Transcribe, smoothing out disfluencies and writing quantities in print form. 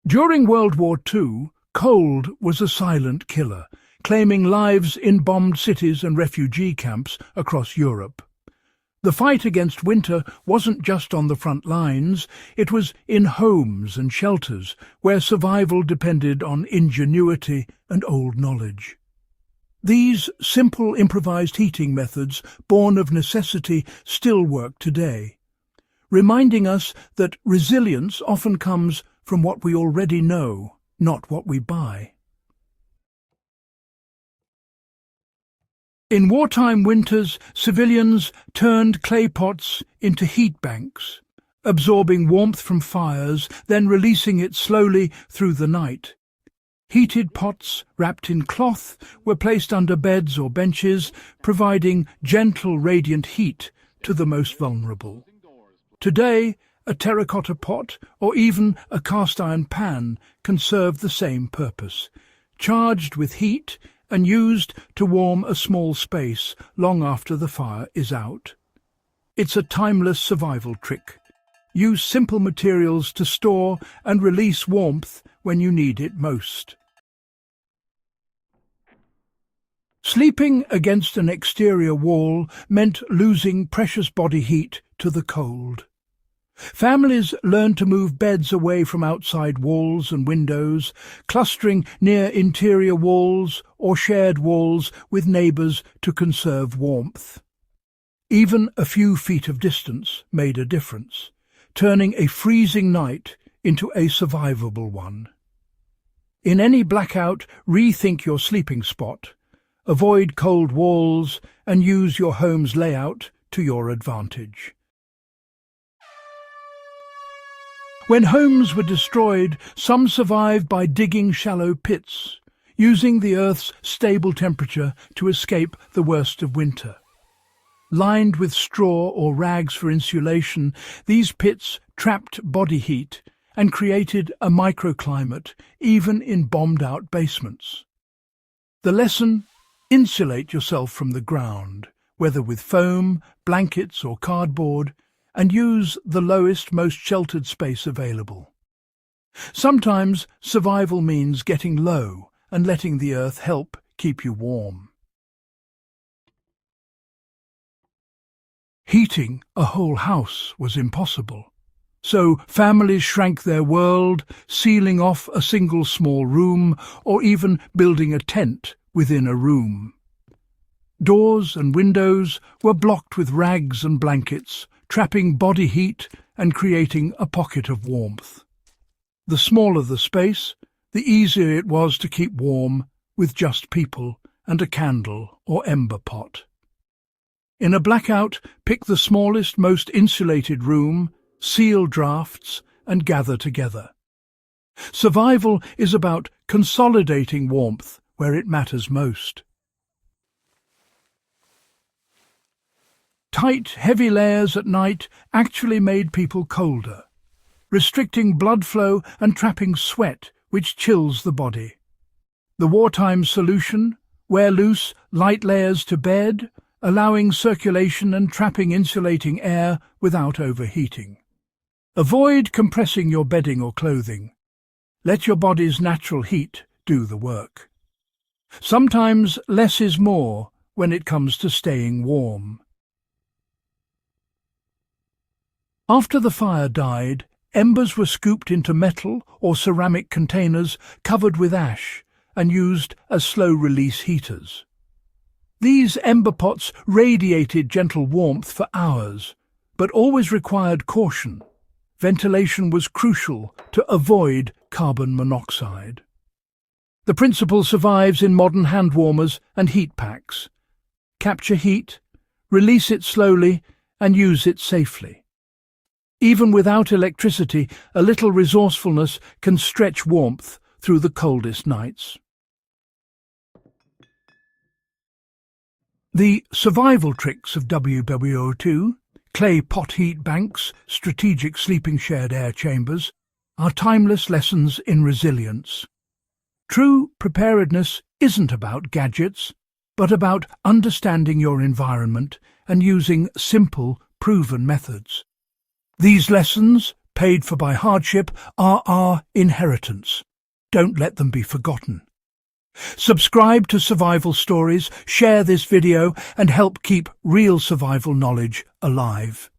During World War II, cold was a silent killer, claiming lives in bombed cities and refugee camps across Europe. The fight against winter wasn't just on the front lines, it was in homes and shelters, where survival depended on ingenuity and old knowledge. These simple improvised heating methods, born of necessity, still work today, reminding us that resilience often comes from what we already know, not what we buy. In wartime winters, civilians turned clay pots into heat banks, absorbing warmth from fires, then releasing it slowly through the night. Heated pots, wrapped in cloth, were placed under beds or benches, providing gentle, radiant heat to the most vulnerable. Today, a terracotta pot or even a cast-iron pan can serve the same purpose, charged with heat and used to warm a small space long after the fire is out. It's a timeless survival trick. Use simple materials to store and release warmth when you need it most. Sleeping against an exterior wall meant losing precious body heat to the cold. Families learned to move beds away from outside walls and windows, clustering near interior walls or shared walls with neighbours to conserve warmth. Even a few feet of distance made a difference, turning a freezing night into a survivable one. In any blackout, rethink your sleeping spot, avoid cold walls, and use your home's layout to your advantage. When homes were destroyed, some survived by digging shallow pits, using the Earth's stable temperature to escape the worst of winter. Lined with straw or rags for insulation, these pits trapped body heat and created a microclimate, even in bombed-out basements. The lesson: insulate yourself from the ground, whether with foam, blankets or cardboard, and use the lowest, most sheltered space available. Sometimes survival means getting low and letting the earth help keep you warm. Heating a whole house was impossible, so families shrank their world, sealing off a single small room or even building a tent within a room. Doors and windows were blocked with rags and blankets, trapping body heat and creating a pocket of warmth. The smaller the space, the easier it was to keep warm with just people and a candle or ember pot. In a blackout, pick the smallest, most insulated room, seal drafts, and gather together. Survival is about consolidating warmth where it matters most. Tight, heavy layers at night actually made people colder, restricting blood flow and trapping sweat, which chills the body. The wartime solution: wear loose, light layers to bed, allowing circulation and trapping insulating air without overheating. Avoid compressing your bedding or clothing. Let your body's natural heat do the work. Sometimes less is more when it comes to staying warm. After the fire died, embers were scooped into metal or ceramic containers covered with ash and used as slow-release heaters. These ember pots radiated gentle warmth for hours, but always required caution. Ventilation was crucial to avoid carbon monoxide. The principle survives in modern hand warmers and heat packs. Capture heat, release it slowly, and use it safely. Even without electricity, a little resourcefulness can stretch warmth through the coldest nights. The survival tricks of WWII, clay pot heat banks, strategic sleeping shared air chambers, are timeless lessons in resilience. True preparedness isn't about gadgets, but about understanding your environment and using simple, proven methods. These lessons, paid for by hardship, are our inheritance. Don't let them be forgotten. Subscribe to Survival Stories, share this video, and help keep real survival knowledge alive.